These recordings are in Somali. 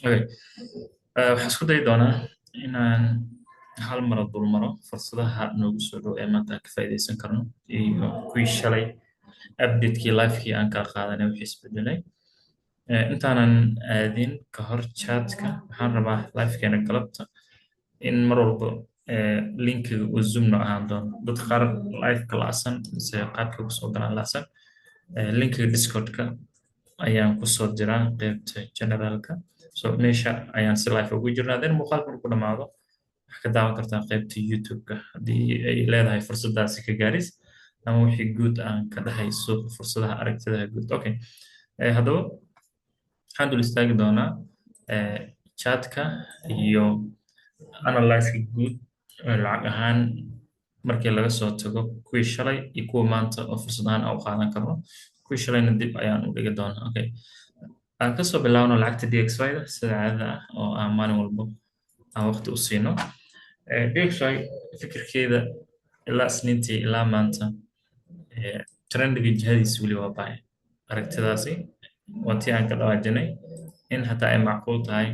Okay. Waxaan isku dayi doonaa inaan hal mar dul maro fursadaha noogu soo dhow ee maanta aan ka faa'iidaysan karno iyo kuwii shalay update-kii live-kii aan kala qaadanay wixii isbedelay. Intaanan aadin ka hor chat-ka waxaan rabaa live-keena galabta in mar walba linkiga uu zoom-na ahaan doono. Dadka qaar live-ka la'san mise qaabka ugu soo galaan la'san linkiga Discord-ka ayaan kusoo diraa qaybta generalka. So meesha ayaan si live ugu jirnaa. Then muuqaalka markuu dhamaado waxaa ka daawan kartaa qaybta YouTube-ka haddii ay leedahay fursadaasi ka gaaris ama wixii guud aan ka dhahay suuqa fursadaha aragtidaha guud. Okay. Haddaba waxaan dul istaagi doonaa chatka iyo analyze-ka guud lacag ahaan markii laga soo tago kuwii shalay iyo kuwa maanta oo fursad ahaan aan u qaadan karno. Kuwii shalayna dib ayaan u dhigi doonaa. Okay. Aan kasoo bilaabno lacagta DXY-da sida caadada ah oo aan maalin walba aan waqti u siino. DXY fikirkeeda ilaa isniintii ilaa maanta trendiga jihadiisa weli waa bacay. Aragtidaasi waa tii aan ka dhawaajinay in hataa ay macquul tahay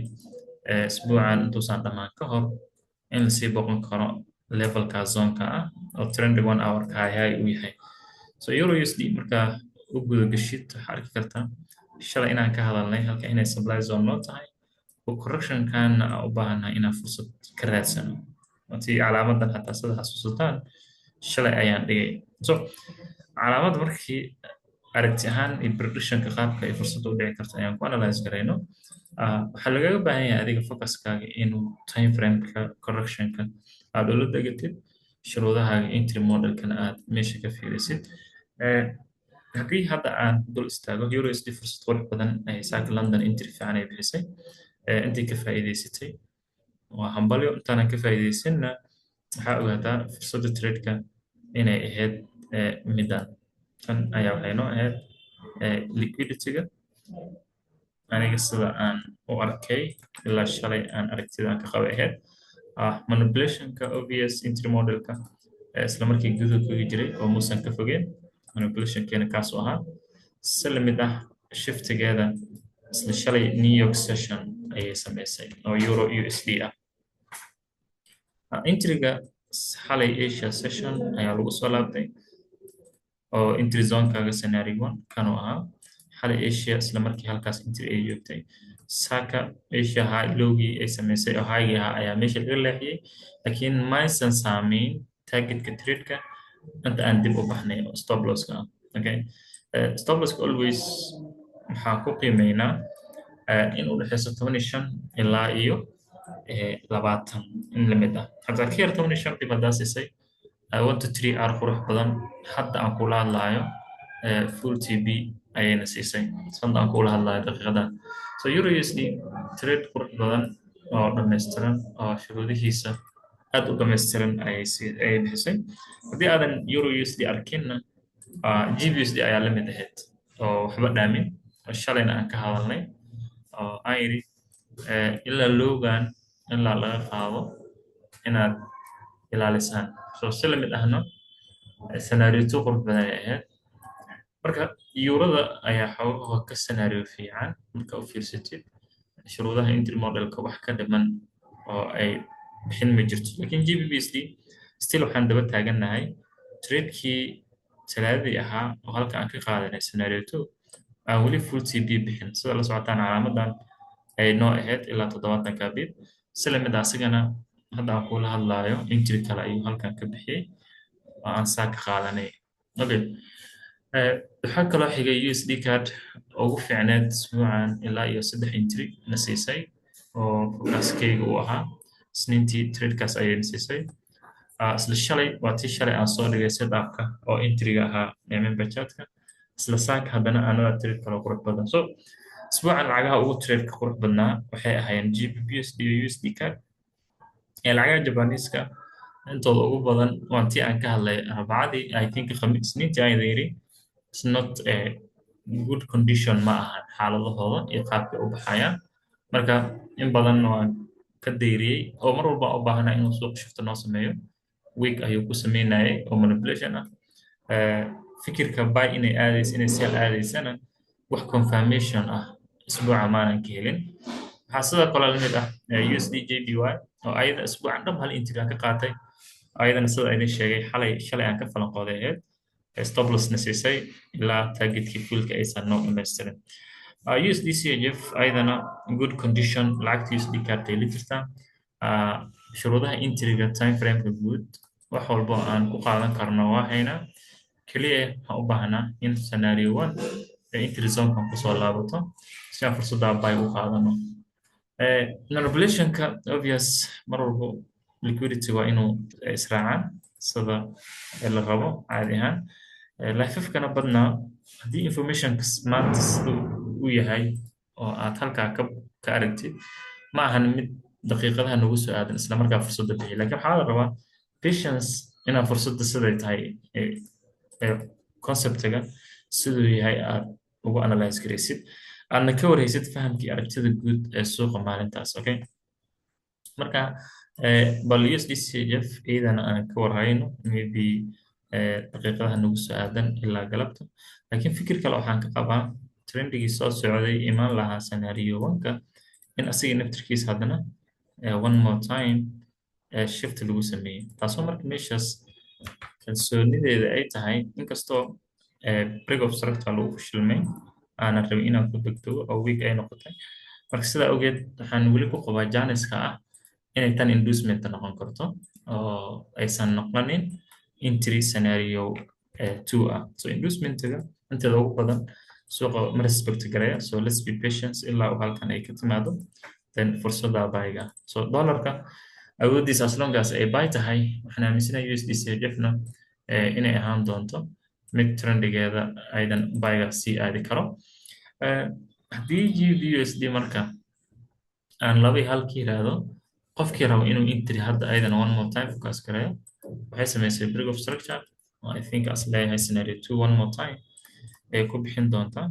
isbuucan intuusan dhammaan ka hor in lasii boqon karo levelka zonka ah oo trendig 1 hour-ka high uu yahay. So Euro USD markaa u guda gashid waxaa arki kartaa shalay inaan ka hadalnay halka inay supply zone noo tahay oo correction-kan u baahannahay inaan fursad ka raadsano. Watii calaamadan hataa sida xasuusataan shalay ayaan dhigay. So calaamad markii aragti ahaan iyo prediction-ka qaabka ay fursad u dhici karto ayaan ku analyze garayno. Waxaa lagaga baahan yahay adiga focuskaaga inuu time frame-ka correction-ka aad ula degatid shuruudahaaga entry model-kana aad meesha ka fiirisid. Haddii hadda aan dul istaago Euro USD fursad qurux badan ay saaka London entry fiican ay bixisay intii ka faa'iidaysatay waa hambalyo intaanan ka faa'iidaysanna waxaa ogaataa fursadda trade-ka inay ahayd midaan tan ayaa waxay noo ahayd liquidity-ga aniga sida aan u arkay ilaa shalay aan aragtida ka qabay ahayd manipulation-ka obvious entry model-ka isla markii gudaha kaga jiray oo muusan ka fogeen manipulation-keena kaas oo ahaa si lamid ah shiftigeeda isla shalay New York session ayay samaysay oo Euro USD ah. Entry-ga xalay Asia session ayaa lagu soo laabtay oo entry zone-kaaga scenario 1 kan oo ahaa xalay Asia isla markii halkaas entry ay joogtay. Saaka Asia high lowgii ay samaysay oo high ayaa meesha laga leexiyay laakiin maysan saameyn target-ka trade-ka inta aan dib u baxnay oo stop loss-ka ah. Okay. Stop loss-ka always waxaan ku qiimeynaa in u dhaxayso 15 ilaa iyo 20 in lamid ah. Hataa ka yar 15 dib haddaa siisay 1 to 3 hour qurux badan hadda aan kula hadlaayo full TB ayayna siisay hadda aan kula hadlaayo daqiiqadan. So Euro USD trade qurux badan oo dhammaystiran oo shuruudihiisa aad u dhammaystiran ayay bixisay. Haddii aadan Euro USD arkinna GBUSD ayaa la mid ahayd oo waxba dhaamin oo shalayna aan ka hadalnay oo aan yidhi ilaa lowgan ilaa laga qaado inaad ilaalisaan. So si la mid ahna scenario 2 qurux badan ay ahayd. Marka Eurada ayaa xoogaha ka scenario fiican marka u fiirsatid shuruudaha entry model-ka wax ka dhiman oo ay bixin ma jirto. Laakiin GBUSD still waxaan daba taagannahay trade-kii talaadii ahaa oo halka aan ka qaadanay scenario 2 aan weli full TB bixin sida la socotaan calaamadan ay noo ahayd ilaa 70 bid si la mid ah asigana hadda aan kula hadlaayo entry kale ayuu halkan ka bixiyay oo aan saaka qaadanay. Okay. Waxaa kaloo xigay USD card ugu fiicneed isbuucan ilaa iyo 3 entry na siisay oo forecast-kayga uu ahaa isniintii trade-kaas ayay na siisay. Isla shalay waa tii shalay aan soo dhigay setup-ka oo entry-ga ahaa member chat-ka isla saaka haddana another trade kale oo qurux badan. So isbuucan lacagaha ugu trade-ka qurux badnaa waxay ahaayeen GBPUSD iyo USD card lacagaha Japanese-ka intooda ugu badan waa tii aan ka hadlay Arbacadii I think Isniintii aan yidhi it's not a good condition ma ahan xaaladahooda iyo qaabka u baxayaan. Marka in badan waan ka dayriyay oo mar walba u baahanaa inuu suuq shifta noo sameeyo week ayuu ku sameynayay oo manipulation ah. Fikirka buy inay aadayso inay sell aadaysana wax confirmation ah isbuuca maanan ka helin. waxaa sidoo kale la mid ah USD JPY oo ayada isbuucan dhab hal entry aan ka qaatay, ayadana sida idin sheegay shalay aan ka falanqooday ahayd, stop lossna siisay ilaa targetkii fuulka aysan noo dhammaystirin. USD CHF ayadana good condition, lacagta USD kaartay la jirtaa. shuruudaha entryga time frameka guud wax walbo aan ku qaadan karno waa haynaa, keliya waxaan u baahnaa in scenario 1 ee entry zonekan kusoo laabato si aan fursadda buy u qaadano. manipulationka obvious mar walbo liquidity waa inuu israacaan sida la rabo caadi ahaan. lifefkana badnaa haddii informationka maanta sida uu yahay oo aad halkaa ka aragtid ma ahan mid daqiiqadaha nagu soo aadan isla markaa fursadda bixiya, laakiin waxaa la rabaa patience inaa fursadda siday tahay conceptiga siduu yahay aad ugu analyze garaysid, aadna ka warhaysid fahamkii aragtida guud ee suuqa maalintaas. Okay, marka bal USD CHF iyadana aan ka warhayno maybe daqiiqadaha nagu soo aadan ilaa galabta, laakiin fikir kale waxaan ka qabaa trendigii soo socday imaan lahaa scenario 1ka in asiga naftirkiisa haddana one more time shift lagu sameeyey, taasoo marka meeshaas kalsoonideeda ay tahay inkastoo break of structure lagu fashilmay aanan rabin inaan ku degdego oo week ay noqotay. marka sidaa awgeed waxaan weli ku qabaa janiska ah inay tan inducement noqon karto oo aysan noqonin entry scenario 2 ah. so inducementiga inteeda ugu badan suuqa ma respect garaya, so let's be patient ilaa halkan ay ka timaado then fursadda buyga. so dollarka awoodiisa as long as ay buy tahay waxaan aaminsanahay USD CHF-na inay ahaan doonto mid trendigeeda aydan buyga sii aadi karo. haddii GBUSD marka aan 2.5 ka yiraahdo, qofkii rabo inuu entry hadda aydan one more time focus gareeyo waxay samaysay break of structure, I think as leeyahay scenario 2 one more time ay ku bixin doontaa.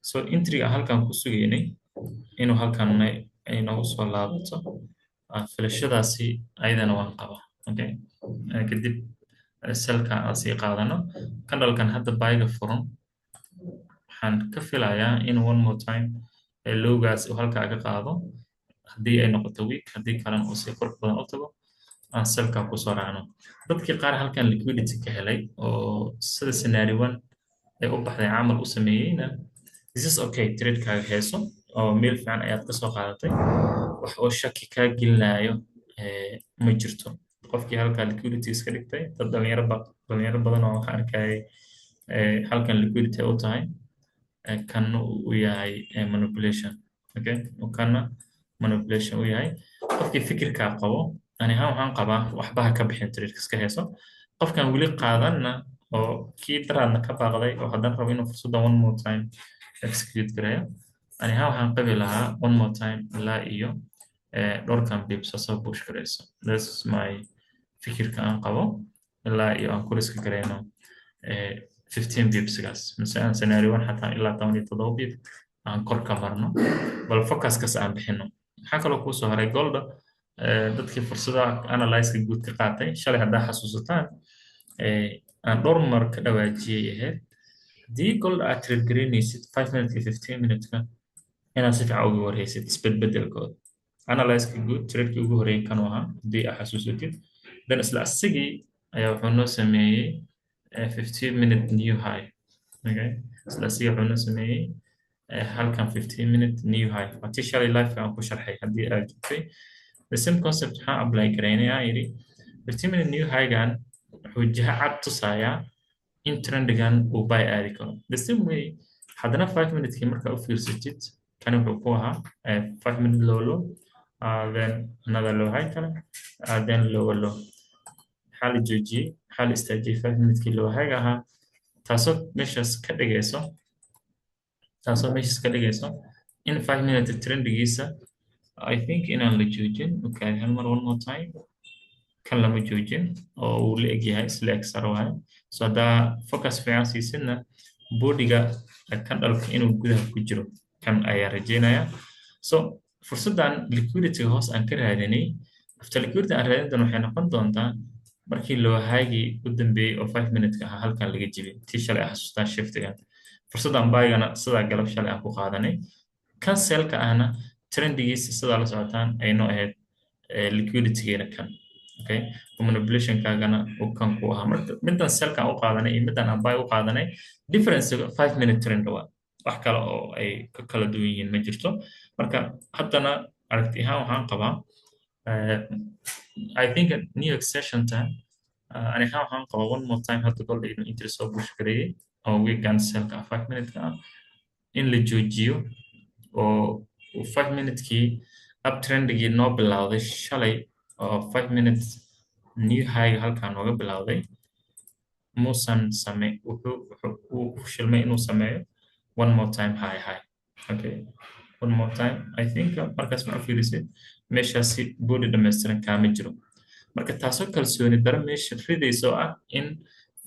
so entryga halkan ku sugaynay inuu halkan ay noogu soo laabato, filashadaasi ayadana waan qabaa. okay, kadib selka aan sii qaadano candlekan hadda buyga furan waxaan ka filayaa in one more time lowgaas uu halkaa ka qaado haddii ay noqoto week, haddii kalena uu si qurux badan u tago aan selka kusoo raacno. dadkii qaar halkan liquidity ka helay oo sida scenario 1 ay u baxday camal u sameeyeyna this is okay, tradekaaga heeso oo meel fiican ayaad ka soo qaadatay, wax oo shaki kaa gelinayo ma jirto. qofkii halkaa liquidity iska dhigtay, dad dhalinyaro badan oo waxaan arkayay halkan liquidity u tahay kanna uu yahay manipulation. okay, kanna manipulation uu yahay. qofkii fikirkaa qabo ani ahaan waxaan qabaa waxba ha ka bixin, tradeka iska heeso. qofkan weli qaadanna oo kii daraadna ka baaqday oo haddana rabo inuu fursadda one more time execute gareeyo, ani ahaan waxaan qabi lahaa one more time ilaa iyo dhowrkan bips soo push gareyso. that's my fikirka aan qabo ilaa iyo aan ku riski gareyno 15 bipsgaas mise aan scenario 1 xataa ilaa 17 bip aan kor ka marno, bal focuskas aan bixino. maxaa kaloo kuu soo haray golda, dadkii fursadaha analyzeka guud ka qaatay shalay haddaa xasuusataan aan dhowr mar ka dhawaajiyey ahayd haddii gold aad trade garaynaysid 5 minutes 15 minuteska inaad si fiican uga warhaysid isbedbedelkooda. analyzeka guud tradekii ugu horreeyay kanuu ahaa haddii aad xasuusatid, then isla asigii ayaa wuxuu noo sameeyey 15 minute new high. okay, isla asigii wuxuu noo sameeyey halkan 15 minute new high. watii shalay live aan ku sharxay haddii aad joogtay the same concept waxaan apply garaynayaa yidhi 15 minute new high-gan wuxuu jiha cad tusayaa in trendigan uu buy aadi karo. the same way haddana 5 minute-kii markaa u fiirsatid kani wuxuu ku ahaa 5 minute low low, then another low high kale, then lower low. maxaa la joojiyey, maxaa la istaajiyey 5 minute-kii low high-ga ahaa, taasoo meeshaas ka dhigayso in 5 minute trendigiisa I think inaan la joojin. okay, hal mar one more time kan lama joojin oo uu la egyahay isla egsar waaye. so haddaa focus fiican siisidna bodiga kan dhalka inuu gudaha ku jiro kan ayaa rajeynaya. so fursaddan liquidity hoos aan ka raadinay after liquidity aan raadin doon waxay noqon doontaa markii loo haagii u dambeeyey oo 5 minute-ka ahaa halkan laga jibin tii shalay xasuustaan shiftigan. fursaddan baygana sidaa galab shalay aan ku qaadanay kan selka ahna trendigiisa sidaa la socotaan ay noo ahayd liquiditygeena kan okay manipulationkaagana uu kan ku ahaa marka middan selkan u qaadanay iyo middan aan buy u qaadanay difference 5 minute trend waa wax kale oo ay ka kala duwan yihiin ma jirto marka haddana aragti ahaan waxaan qabaa I think New York session time ani ahaan waxaan qabaa one more time hadda gold inuu interest soo push gareeyay oo weekend selka 5 minute ka ah in la joojiyo oo 5 minute-kii uptrendgii noo bilowday shalay oo 5 minutes new high halkaa nooga bilowday muusan same wuxuu shilmay inuu sameeyo one more time high okay one more time I think markaas ma fiirisid meeshaasi body dhammaystiran kaama jiro marka taasoo kalsooni daro meesha ridayso ah in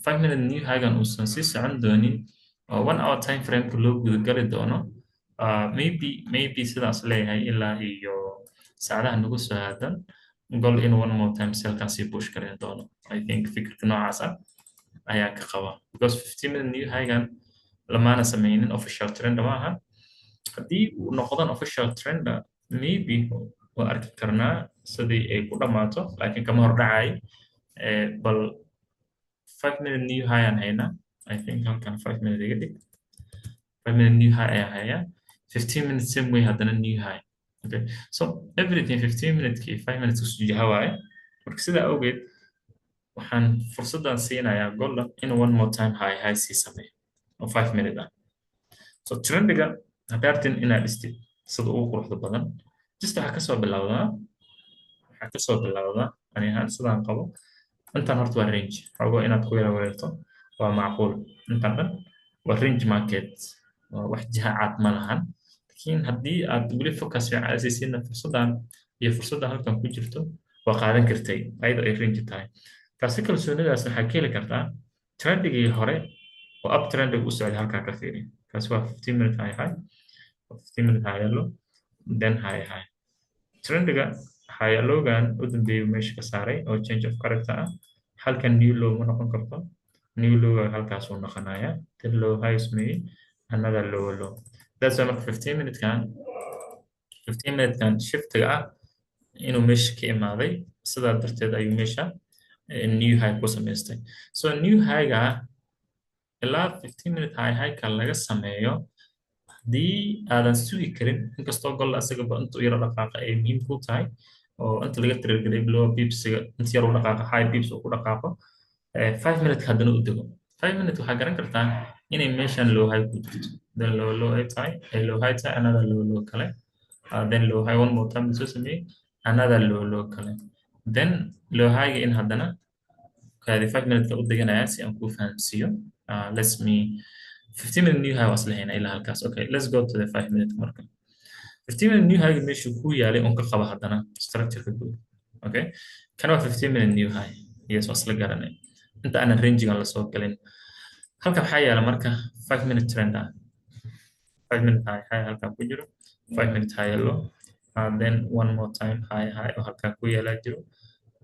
5 minute new high-gan uusan sii socon doonin oo 1 hour time frame-ka loo gudagali doono maybe sidaas leeyahay ilaa iyo saacadaha nagu soo aadan gol in one more time selkan sii push garin doono I think fikirka noocaas ah ayaa ka qaba because 15 minute new high-gan lamaana sameynin official trend ma aha haddii uu noqdan official trend maybe waa arki karnaa sidii ay ku dhammaato laakiin kama hordhacay bal 5 minute new high aan haynaa I think halkan 5 minute iga dhig 5 minute new high ayaan hayaa 15 minutes same way haddana new high okay so everything 15 minutes ki 5 minutes isu jaha waaye marka sidaa awgeed waxaan fursaddan siinayaa golda in one more time high sii sameeyo oo 5 minute ah so trendiga haddaartin inaad dhistid sida ugu quruxda badan just waxaa kasoo bilowdaa ani ahaan sidaan qabo intaan horta waa range xogo inaad ku yara wareerto waa macquul intaan dhan waa range market wax jiha cad ma lahan laakiin haddii aad weli focus fiican aasaysiina fursaddan iyo fursadda halkan ku jirto waa qaadan kartay ayadoo ay range tahay taasi kalsoonidaas waxaa ka heli kartaa trendigii hore oo up trendig u socday halkaa ka fiiri kaasi waa 15 minute high 15 minute high low then high trendiga high lowgan u dambeeyay meesha ka saaray oo change of character ah halkan new low ma noqon karto new low halkaas uu noqonayaa then low high ismay another low that's why marka 15 minute kan shiftiga ah inuu meesha ka imaaday sidaa darteed ayuu meesha new high ku samaystay so new high-ga ilaa 15 minute high ka laga sameeyo haddii aadan sugi karin inkastoo gol asagaba intuu yaro dhaqaaqa ay muhiim ku tahay oo inta laga tirargelay low bipsiga inta yar u dhaqaaqa high bips uu ku dhaqaaqo 5 minute haddana u dego 5 minute waxaa garan kartaa inay meeshan low high ku jirto then low high tahay another low kale then low high one more time soo sameeyey another low kale then low high in haddana kaadi 5 minute u deganaya si aan ku fahamsiiyo let's me 15 minute new high was lahayna ilaa halkaas okay let's go to the 5 minute marka 15 minute new high meesha ku yaalay on ka qaba haddana structure-ka guud okay kana waa 15 minute new high yes was la garanay inta aan range-gan la soo galin halka waxaa yaala marka 5 minute trend 5 minute high halkan ku jiro 5 minute high low then one more time high oo halkan ku yaala jiro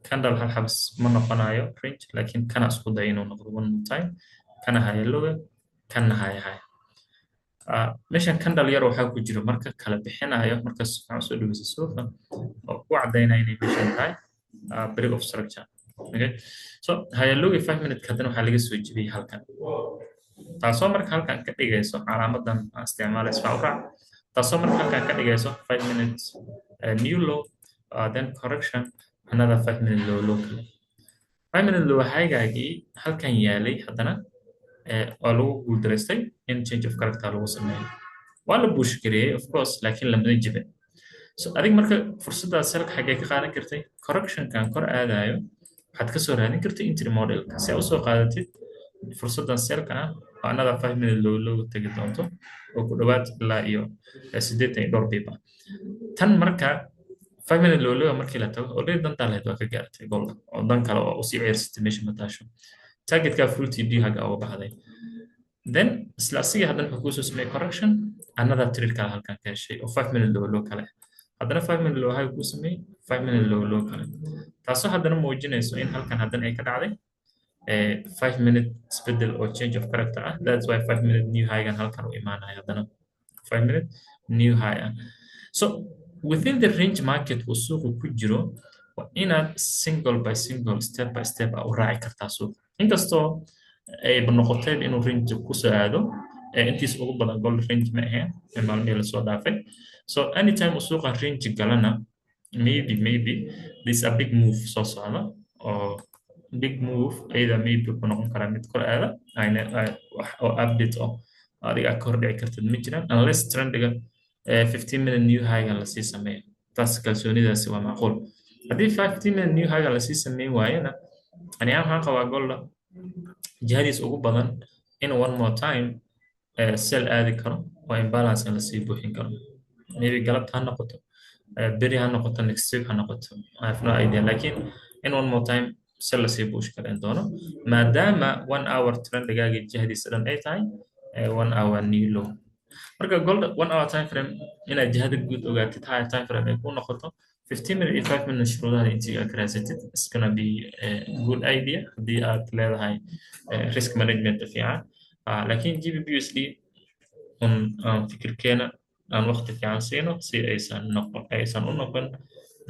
candle hal xabs ma noqonayo range laakiin kana isku day inuu noqdo one more time kana high low kana high meeshan candle yar waxaa ku jiro marka kala bixinayo markaas waxaan soo dhaweysay suuqa oo ku cadaynaya inay meeshan tahay break of structure okay so high low 5 minute haddana waxaa laga soo jibiyay halkan taasoo marka halkan ka dhigayso calaamadan aan isticmaalayso fawrac taasoo marka halkan ka dhigayso 5 minutes new low then correction another 5 minute low kale 5 minute low high-gaagii halkan yaalay haddana oo lagu guuldareystay in change of character lagu sameeyo waa la buush gareeyay of course laakiin lamada jibin so adig marka fursaddaas halka xaggee ka qaadan kartay correctionkan kor aadayo waxaad ka soo raadin kartay entry modelka si aad usoo qaadatid fursaddan selka ah oo another 5 minute low tegi doonto oo ku dhowaad ilaa iyo 80 biba tan marka 5 minute low markii la tago already dantaa lahayd waa ka gaartay golda oo dan kale oo usii ceersatay meesha mataasho targetka full TP haga uga baxday then isla asiga haddana wuxuu kusoo sameeyey correction another trade kale halkan ka heshay oo 5 minute low kale haddana 5 minute low high ku sameeyey 5 minute low kale taasoo haddana muujinayso in halkan haddana ay ka dhacday 5 minute isbedel oo change of character ah that's why 5 minute new high gan halkan u imaanaya haddana 5 minute new high ah. So within the range market uu suuqu ku jiro waa inaad single by single step by step u raaci kartaa suuqa inkastoo ayba noqotay inuu range ku soo aado intiis ugu badan gold range ma ahayn maalmihii lasoo dhaafay so anytime uu suuqa range galana maybe this a big move soo socda oo big move ayada maybe ku noqon karaa mid kor aada wax oo update oo adiga ka hor dhici kartid ma jiraan unless trendiga 15 minute new high lasii sameeyo taas kalsoonidaasi waa macquul haddii 15 minute new high lasii sameyn waayana aniga waxaan qabaa golda jihadiis ugu badan in one more time sell aadi karo oo imbalance lasii buuxin karo maybe galabta ha noqoto beri ha noqoto next week ha noqoto I have no idea laakiin in one more time sell lasii buushi karan doono maadaama 1 hour trendigaaga jihadiisa dhan ay tahay 1 hour new low marka gold 1 hour time frame inaad jihada guud ogaatid high time frame ay ku noqoto 15 minute iyo 5 minute shuruudaha intii aad raasatid it's gonna be a good idea haddii aad leedahay risk management fiican laakiin GBPUSD aan fikirkeena aan waqti fiican siino si aysan u noqon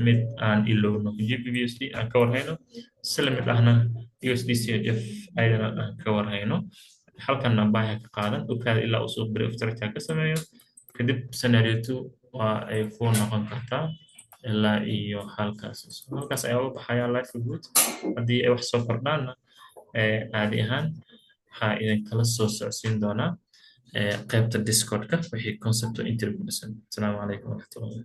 mid aan ilowno GBPUSD aan ka warhayno si la mid ahna USD CHF ayadana aan ka warhayno halkan baaha ka qaadan ogaada ilaa uu suuq bari structure ka sameeyo kadib scenario 2 waa ay ku noqon kartaa ilaa iyo halkaas ayaa u baxaya life good haddii ay wax soo kordhaana caadi ahaan waxaa idinkala soo socodsiin doonaa qaybta discordka wixii concept interview asalaamu calaykum waraxmatullahi